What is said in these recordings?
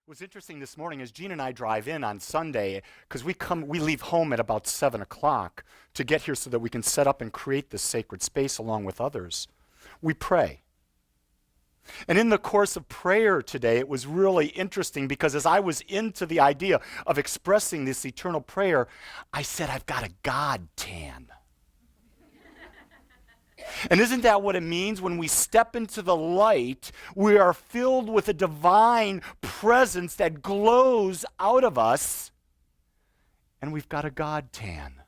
It was interesting this morning as Gene and I drive in on Sunday, because we leave home at about 7 o'clock to get here so that we can set up and create this sacred space along with others. We pray. And in the course of prayer today, it was really interesting because as I was into the idea of expressing this eternal prayer, I said, I've got a God tan. And isn't that what it means? When we step into the light, we are filled with a divine presence that glows out of us, and we've got a God tan.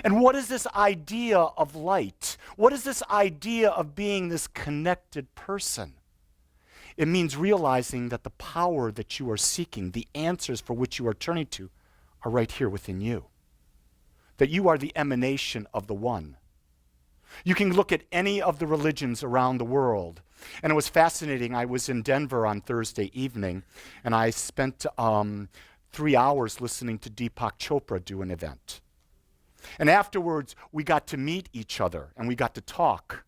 And what is this idea of light? What is this idea of being this connected person? It means realizing that the power that you are seeking, the answers for which you are turning to, are right here within you. That you are the emanation of the One. You can look at any of the religions around the world. And it was fascinating. I was in Denver on Thursday evening, and I spent 3 hours listening to Deepak Chopra do an event. And afterwards, we got to meet each other, and we got to talk.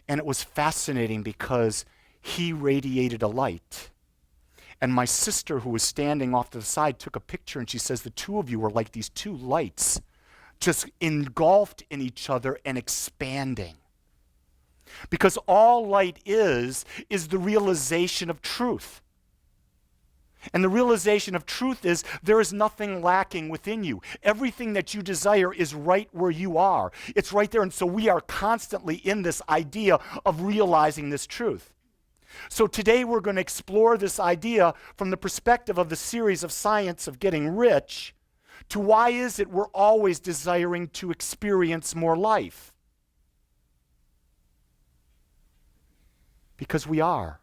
And it was fascinating because he radiated a light. And my sister, who was standing off to the side, took a picture, and she says, the two of you were like these two lights, just engulfed in each other and expanding. Because all light is the realization of truth. And the realization of truth is there is nothing lacking within you. Everything that you desire is right where you are. It's right there. And so we are constantly in this idea of realizing this truth. So today we're going to explore this idea from the perspective of the series of Science of Getting Rich to why is it we're always desiring to experience more life? Because we are.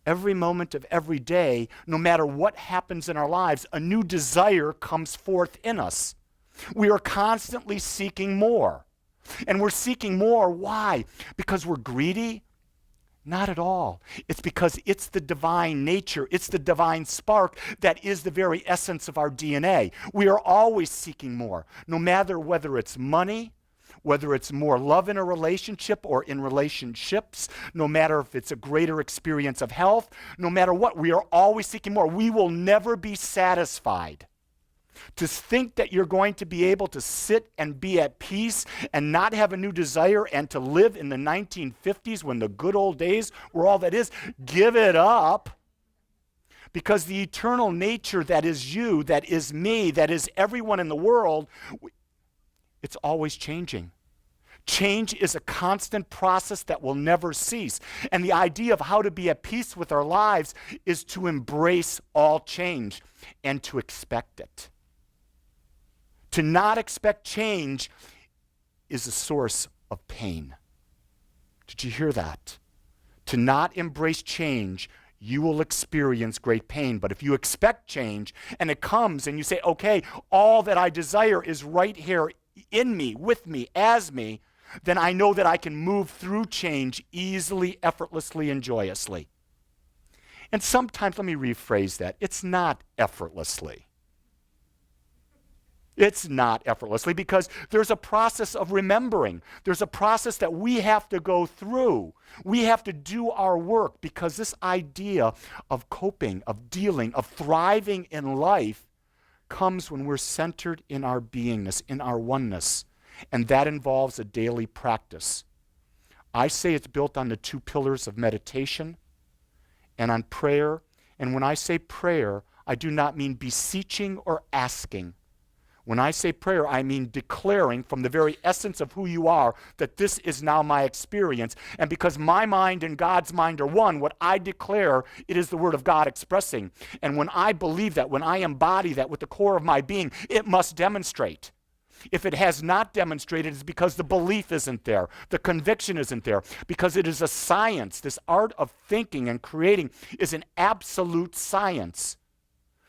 Every moment of every day, no matter what happens in our lives, a new desire comes forth in us. We are constantly seeking more. And we're seeking more. Why? Because we're greedy? Not at all. It's because it's the divine nature, it's the divine spark that is the very essence of our DNA. We are always seeking more, no matter whether it's money, whether it's more love in a relationship or in relationships, no matter if it's a greater experience of health, no matter what, we are always seeking more. We will never be satisfied. To think that you're going to be able to sit and be at peace and not have a new desire and to live in the 1950s when the good old days were all that is, give it up. Because the eternal nature that is you, that is me, that is everyone in the world, it's always changing. Change is a constant process that will never cease. And the idea of how to be at peace with our lives is to embrace all change and to expect it. To not expect change is a source of pain. Did you hear that? To not embrace change, you will experience great pain. But if you expect change and it comes and you say, okay, all that I desire is right here in me, with me, as me, then I know that I can move through change easily, effortlessly, and joyously. And sometimes, let me rephrase that, it's not effortlessly. It's not effortlessly because there's a process of remembering. There's a process that we have to go through. We have to do our work because this idea of coping, of dealing, of thriving in life comes when we're centered in our beingness, in our oneness. And that involves a daily practice. I say it's built on the two pillars of meditation and on prayer. And when I say prayer, I do not mean beseeching or asking. When I say prayer, I mean declaring from the very essence of who you are that this is now my experience. And because my mind and God's mind are one, what I declare, it is the Word of God expressing. And when I believe that, when I embody that with the core of my being, it must demonstrate. If it has not demonstrated, it's because the belief isn't there, the conviction isn't there, because it is a science. This art of thinking and creating is an absolute science.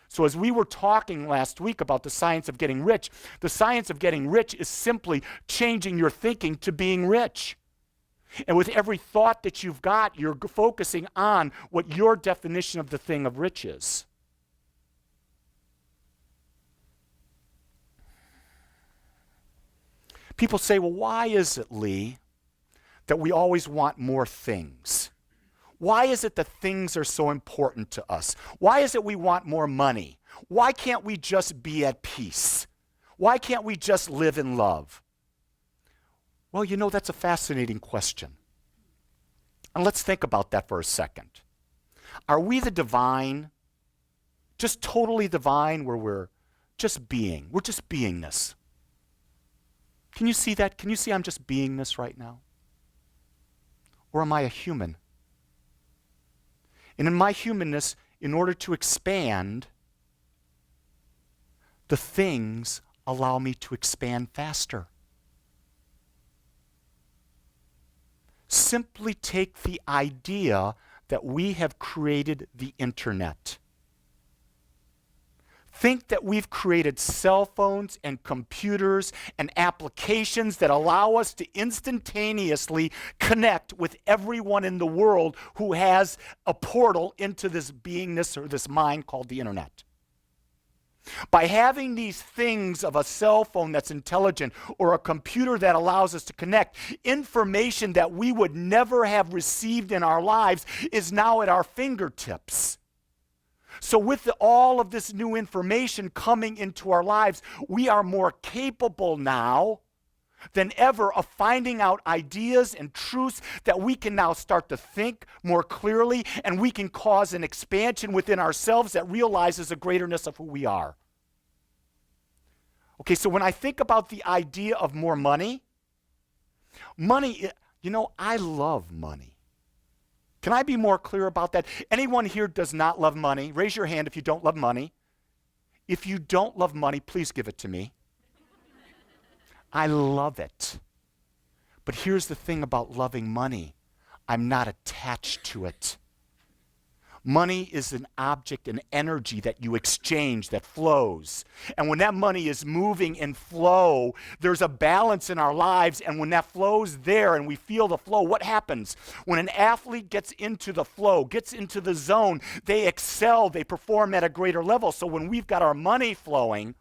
So as we were talking last week about the science of getting rich, the science of getting rich is simply changing your thinking to being rich. And with every thought that you've got, you're focusing on what your definition of the thing of rich is. People say, well, why is it, Lee, that we always want more things? Why is it that things are so important to us? Why is it we want more money? Why can't we just be at peace? Why can't we just live in love? Well, that's a fascinating question. And let's think about that for a second. Are we the divine, just totally divine, where we're just being? We're just beingness. Can you see that? Can you see I'm just beingness right now? Or am I a human? And in my humanness, in order to expand, the things allow me to expand faster. Simply take the idea that we have created the internet. Think that we've created cell phones and computers and applications that allow us to instantaneously connect with everyone in the world who has a portal into this beingness or this mind called the internet. By having these things of a cell phone that's intelligent or a computer that allows us to connect, information that we would never have received in our lives is now at our fingertips. So with all of this new information coming into our lives, we are more capable now than ever of finding out ideas and truths that we can now start to think more clearly, and we can cause an expansion within ourselves that realizes the greaterness of who we are. Okay, so when I think about the idea of more money, I love money. Can I be more clear about that? Anyone here does not love money? Raise your hand if you don't love money. If you don't love money, please give it to me. I love it. But here's the thing about loving money. I'm not attached to it. Money is an object, an energy that you exchange, that flows. And when that money is moving in flow, there's a balance in our lives. And when that flow's there and we feel the flow, what happens? When an athlete gets into the flow, gets into the zone, they excel, they perform at a greater level. So when we've got our money flowing,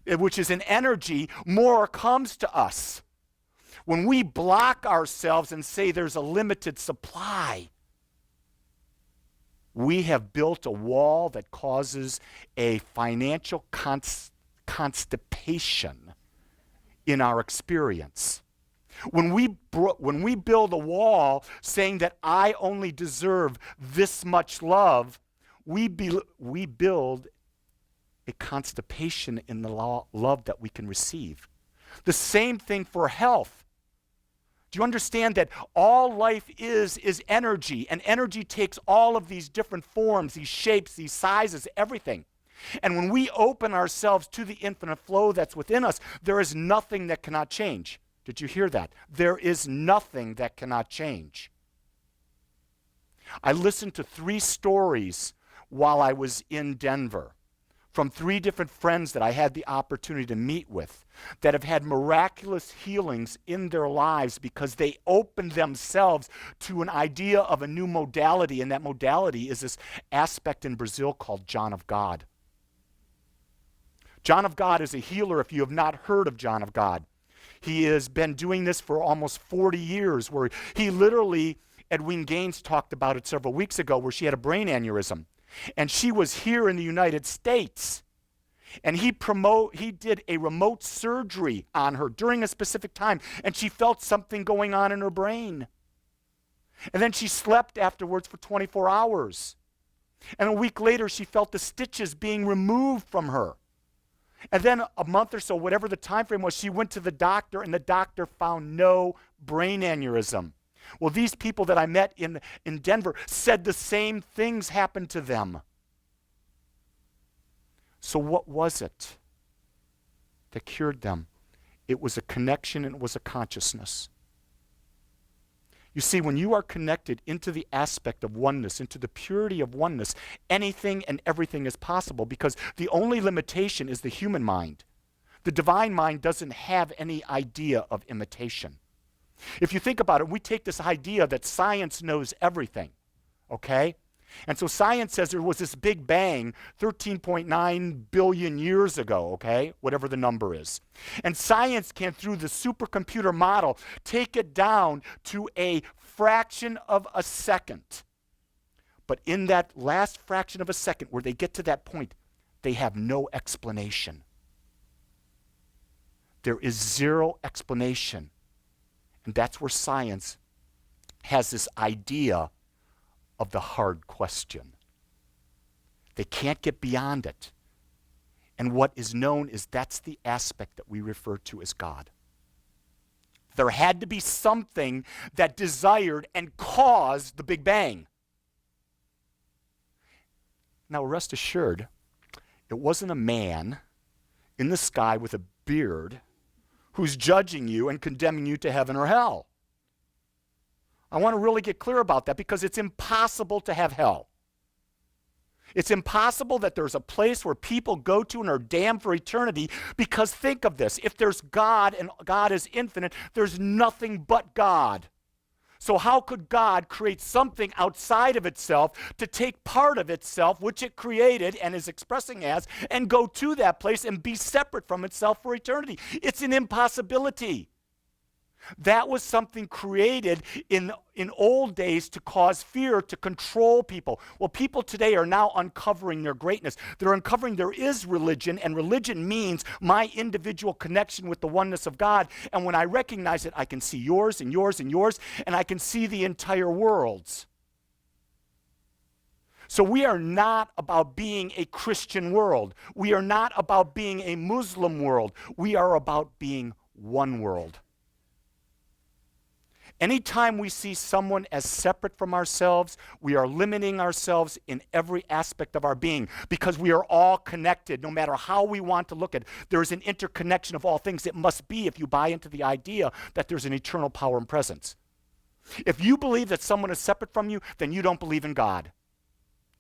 which is an energy, more comes to us. When we block ourselves and say there's a limited supply, we have built a wall that causes a financial constipation in our experience. When we build a wall saying that I only deserve this much love, we build a constipation in the love that we can receive. The same thing for health. Do you understand that all life is energy, and energy takes all of these different forms, these shapes, these sizes, everything. And when we open ourselves to the infinite flow that's within us, there is nothing that cannot change. Did you hear that? There is nothing that cannot change. I listened to 3 stories while I was in Denver from 3 different friends that I had the opportunity to meet with that have had miraculous healings in their lives because they opened themselves to an idea of a new modality, and that modality is this aspect in Brazil called John of God. John of God is a healer if you have not heard of John of God. He has been doing this for almost 40 years, where he literally, Edwin Gaines talked about it several weeks ago, where she had a brain aneurysm. And she was here in the United States. And he did a remote surgery on her during a specific time, and she felt something going on in her brain. And then she slept afterwards for 24 hours. And a week later, she felt the stitches being removed from her. And then a month or so, whatever the time frame was, she went to the doctor, and the doctor found no brain aneurysm. Well, these people that I met in Denver said the same things happened to them. So what was it that cured them? It was a connection, and it was a consciousness. You see, when you are connected into the aspect of oneness, into the purity of oneness, anything and everything is possible, because the only limitation is the human mind. The divine mind doesn't have any idea of imitation. If you think about it, we take this idea that science knows everything, okay? And so science says there was this big bang 13.9 billion years ago, okay? Whatever the number is. And science can, through the supercomputer model, take it down to a fraction of a second. But in that last fraction of a second where they get to that point, they have no explanation. There is zero explanation. And that's where science has this idea of the hard question. They can't get beyond it. And what is known is that's the aspect that we refer to as God. There had to be something that desired and caused the Big Bang. Now, rest assured, it wasn't a man in the sky with a beard who's judging you and condemning you to heaven or hell. I want to really get clear about that because it's impossible to have hell. It's impossible that there's a place where people go to and are damned for eternity because think of this. If there's God and God is infinite, there's nothing but God. So how could God create something outside of itself to take part of itself, which it created and is expressing as, and go to that place and be separate from itself for eternity? It's an impossibility. That was something created in old days to cause fear, to control people. Well, people today are now uncovering their greatness. They're uncovering there is religion, and religion means my individual connection with the oneness of God. And when I recognize it, I can see yours and yours and yours, and I can see the entire world's. So we are not about being a Christian world. We are not about being a Muslim world. We are about being one world. Anytime we see someone as separate from ourselves, we are limiting ourselves in every aspect of our being because we are all connected no matter how we want to look at it. There is an interconnection of all things. It must be if you buy into the idea that there's an eternal power and presence. If you believe that someone is separate from you, then you don't believe in God.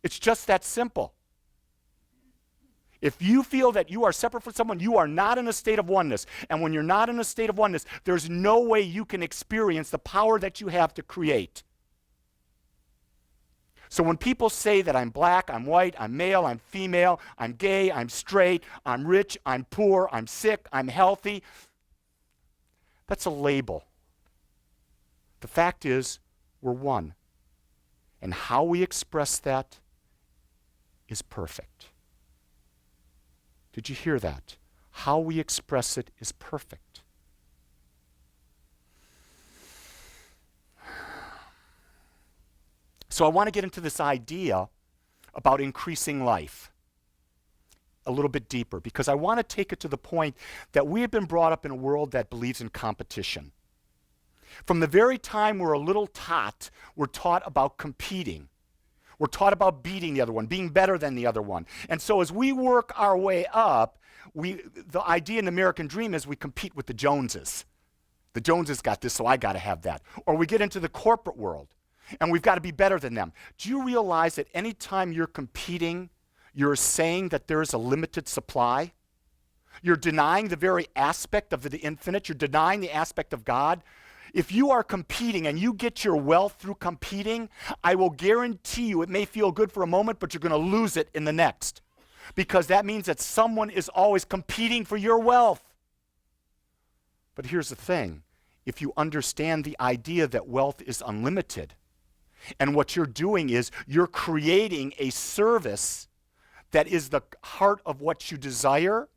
It's just that simple. If you feel that you are separate from someone, you are not in a state of oneness. And when you're not in a state of oneness, there's no way you can experience the power that you have to create. So when people say that I'm black, I'm white, I'm male, I'm female, I'm gay, I'm straight, I'm rich, I'm poor, I'm sick, I'm healthy, that's a label. The fact is, we're one. And how we express that is perfect. Did you hear that? How we express it is perfect. So I want to get into this idea about increasing life a little bit deeper because I want to take it to the point that we have been brought up in a world that believes in competition. From the very time we're a little tot, we're taught about competing. We're taught about beating the other one, being better than the other one. And so as we work our way up, the idea in the American dream is we compete with the Joneses. The Joneses got this, so I got to have that. Or we get into the corporate world, and we've got to be better than them. Do you realize that anytime you're competing, you're saying that there's a limited supply? You're denying the very aspect of the infinite. You're denying the aspect of God. If you are competing and you get your wealth through competing, I will guarantee you it may feel good for a moment, but you're going to lose it in the next. Because that means that someone is always competing for your wealth. But here's the thing. If you understand the idea that wealth is unlimited, and what you're doing is you're creating a service that is the heart of what you desire,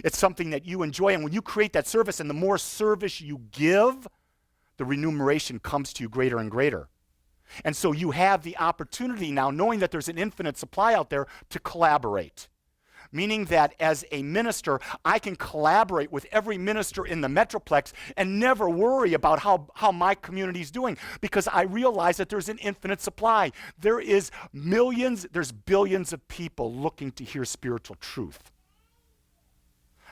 it's something that you enjoy, and when you create that service and the more service you give, the remuneration comes to you greater and greater. And so you have the opportunity now, knowing that there's an infinite supply out there, to collaborate. Meaning that as a minister, I can collaborate with every minister in the Metroplex and never worry about how my community's doing because I realize that there's an infinite supply. There is millions, there's billions of people looking to hear spiritual truth.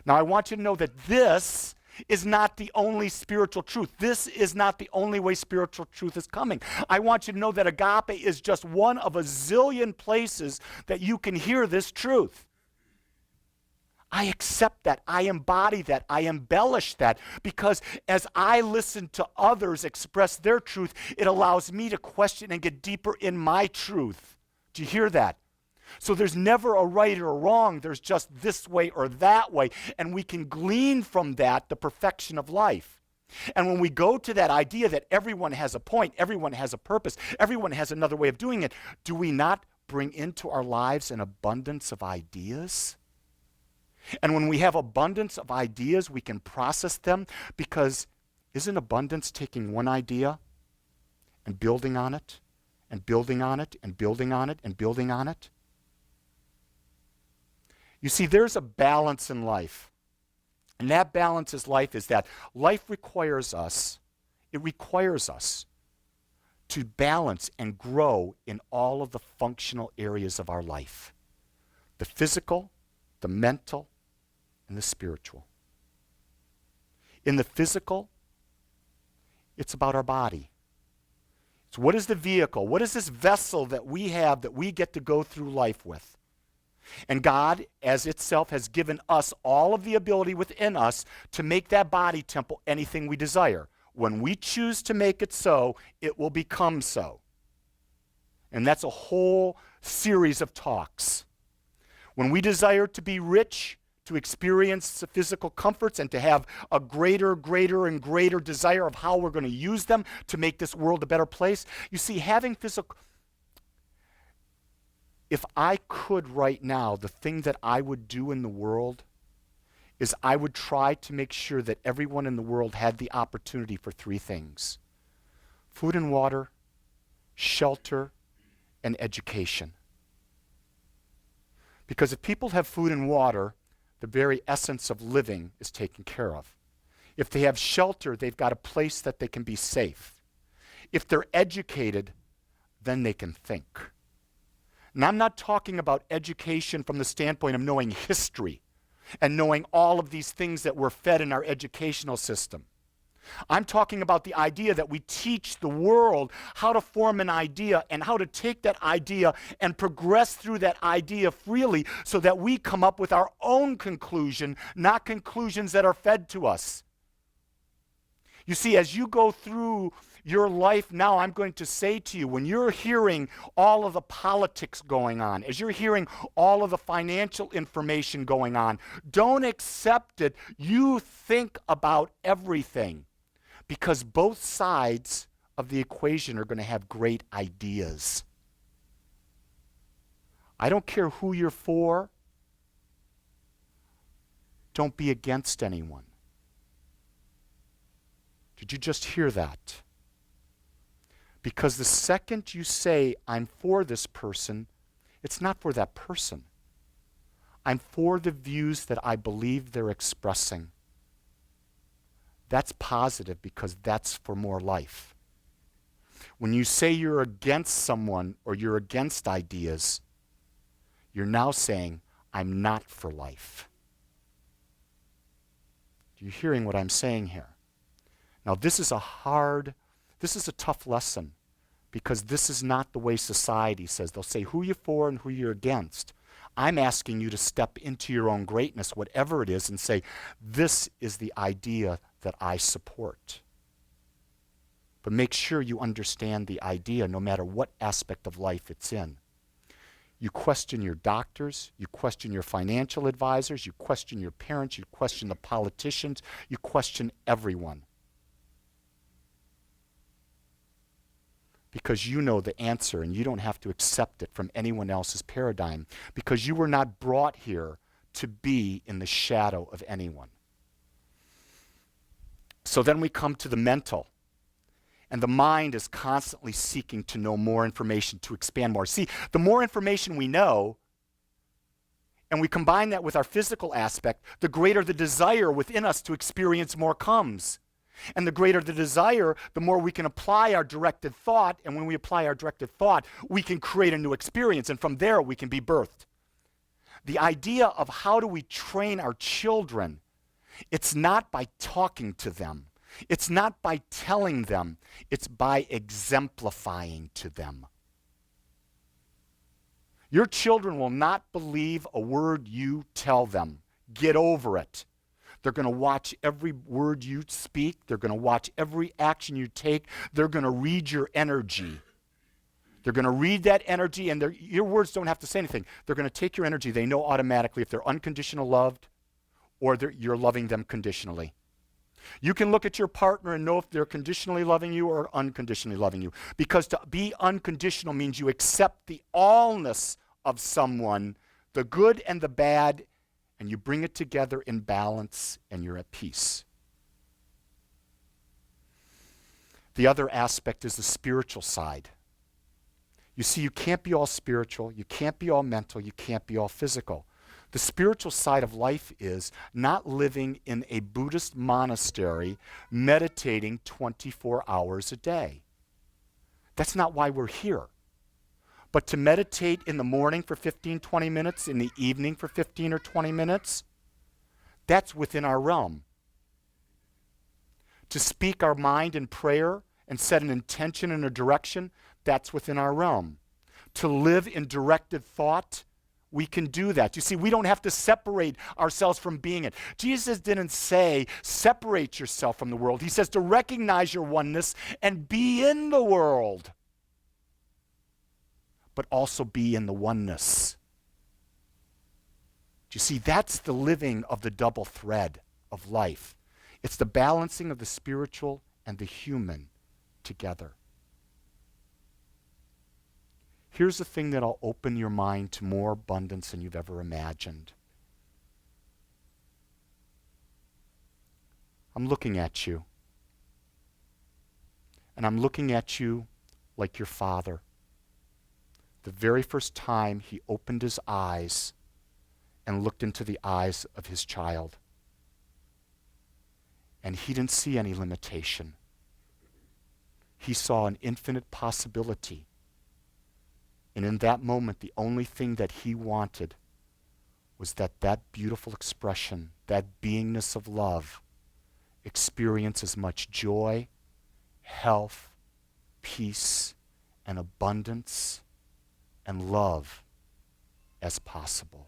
Now I want you to know that this is not the only spiritual truth. This is not the only way spiritual truth is coming. I want you to know that Agape is just one of a zillion places that you can hear this truth. I accept that. I embody that. I embellish that because as I listen to others express their truth, it allows me to question and get deeper in my truth. Do you hear that? So there's never a right or a wrong. There's just this way or that way. And we can glean from that the perfection of life. And when we go to that idea that everyone has a point, everyone has a purpose, everyone has another way of doing it, do we not bring into our lives an abundance of ideas? And when we have abundance of ideas, we can process them, because isn't abundance taking one idea and building on it, and building on it, and building on it, and building on it? You see, there's a balance in life. And that balance is that life requires us, to balance and grow in all of the functional areas of our life. The physical, the mental, and the spiritual. In the physical, it's about our body. So what is the vehicle? What is this vessel that we have that we get to go through life with? And God, as itself, has given us all of the ability within us to make that body temple anything we desire. When we choose to make it so, it will become so. And that's a whole series of talks. When we desire to be rich, to experience the physical comforts, and to have a greater and greater desire of how we're going to use them to make this world a better place. You see, having physical... If I could right now, the thing that I would do in the world is I would try to make sure that everyone in the world had the opportunity for three things: food and water, shelter, and education. Because if people have food and water, the very essence of living is taken care of. If they have shelter, they've got a place that they can be safe. If they're educated, then they can think. And I'm not talking about education from the standpoint of knowing history and knowing all of these things that we're fed in our educational system. I'm talking about the idea that we teach the world how to form an idea and how to take that idea and progress through that idea freely so that we come up with our own conclusion, not conclusions that are fed to us. You see, as you go through your life now, I'm going to say to you, when you're hearing all of the politics going on, as you're hearing all of the financial information going on, don't accept it. You think about everything, because both sides of the equation are going to have great ideas. I don't care who you're for. Don't be against anyone. Did you just hear that? Because the second you say, I'm for this person, it's not for that person. I'm for the views that I believe they're expressing. That's positive, because that's for more life. When you say you're against someone or you're against ideas, you're now saying, I'm not for life. Are you hearing what I'm saying here? Now, this is a tough lesson, because this is not the way society says. They'll say who you're for and who you're against. I'm asking you to step into your own greatness, whatever it is, and say, this is the idea that I support. But make sure you understand the idea no matter what aspect of life it's in. You question your doctors, you question your financial advisors, you question your parents, you question the politicians, you question everyone. Because you know the answer, and you don't have to accept it from anyone else's paradigm, because you were not brought here to be in the shadow of anyone. So then we come to the mental. And the mind is constantly seeking to know more information, to expand more. See, the more information we know, and we combine that with our physical aspect, the greater the desire within us to experience more comes. And the greater the desire, the more we can apply our directed thought. And when we apply our directed thought, we can create a new experience. And from there, we can be birthed. The idea of how do we train our children, it's not by talking to them. It's not by telling them. It's by exemplifying to them. Your children will not believe a word you tell them. Get over it. They're going to watch every word you speak. They're going to watch every action you take. They're going to read your energy. They're going to read that energy, and your words don't have to say anything. They're going to take your energy. They know automatically if they're unconditional loved or you're loving them conditionally. You can look at your partner and know if they're conditionally loving you or unconditionally loving you. Because to be unconditional means you accept the allness of someone, the good and the bad, and you bring it together in balance, and you're at peace. The other aspect is the spiritual side. You see, you can't be all spiritual, you can't be all mental, you can't be all physical. The spiritual side of life is not living in a Buddhist monastery meditating 24 hours a day. That's not why we're here. But to meditate in the morning for 15, 20 minutes, in the evening for 15 or 20 minutes, that's within our realm. To speak our mind in prayer and set an intention and a direction, that's within our realm. To live in directed thought, we can do that. You see, we don't have to separate ourselves from being it. Jesus didn't say, separate yourself from the world. He says to recognize your oneness and be in the world, but also be in the oneness. Do you see, that's the living of the double thread of life. It's the balancing of the spiritual and the human together. Here's the thing that'll open your mind to more abundance than you've ever imagined. I'm looking at you. And I'm looking at you like your father. The very first time he opened his eyes and looked into the eyes of his child. And he didn't see any limitation. He saw an infinite possibility. And in that moment, the only thing that he wanted was that beautiful expression, that beingness of love, experience as much joy, health, peace, and abundance, and love as possible.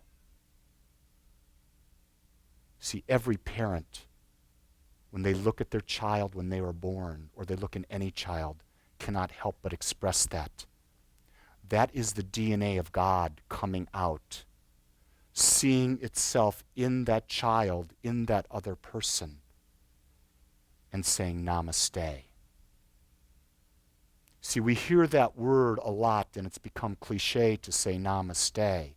See, every parent, when they look at their child when they were born, or they look in any child, cannot help but express that. That is the DNA of God coming out, seeing itself in that child, in that other person, and saying namaste. See, we hear that word a lot, and it's become cliche to say namaste.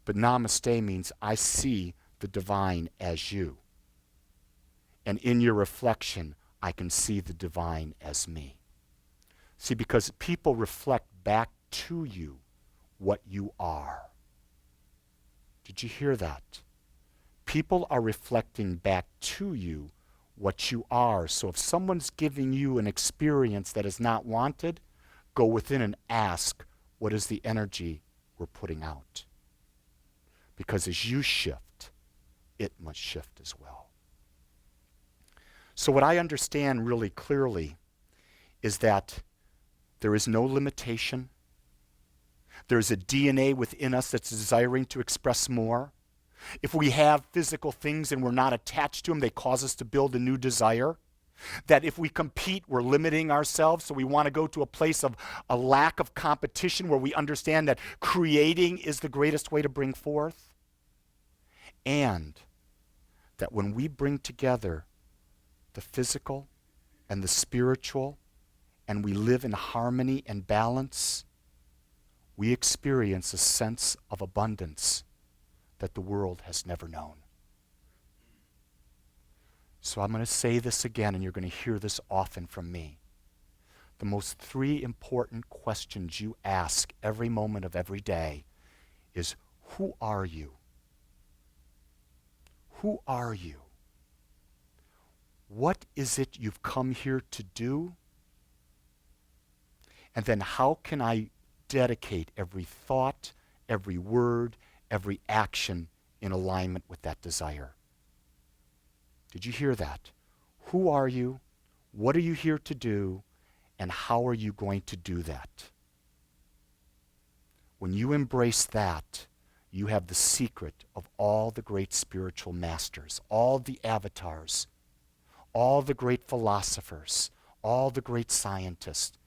But namaste means I see the divine as you. And in your reflection, I can see the divine as me. See, because people reflect back to you what you are. Did you hear that? People are reflecting back to you what you are. So if someone's giving you an experience that is not wanted, go within and ask, what is the energy we're putting out? Because as you shift, it must shift as well. So what I understand really clearly is that there is no limitation. There's a DNA within us that's desiring to express more. If we have physical things and we're not attached to them, they cause us to build a new desire. That if we compete, we're limiting ourselves, so we want to go to a place of a lack of competition where we understand that creating is the greatest way to bring forth. And that when we bring together the physical and the spiritual, and we live in harmony and balance, we experience a sense of abundance that the world has never known. So I'm going to say this again, and you're going to hear this often from me. The most three important questions you ask every moment of every day is, who are you? Who are you? What is it you've come here to do? And then how can I dedicate every thought, every word, every action in alignment with that desire? Did you hear that? Who are you? What are you here to do? And how are you going to do that? When you embrace that, you have the secret of all the great spiritual masters, all the avatars, all the great philosophers, all the great scientists.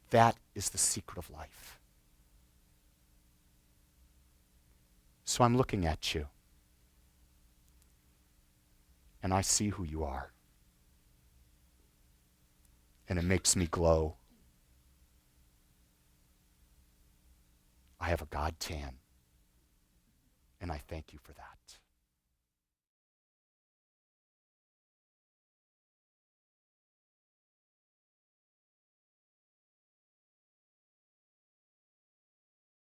That is the secret of life. So I'm looking at you, and I see who you are. And it makes me glow. I have a God tan, and I thank you for that.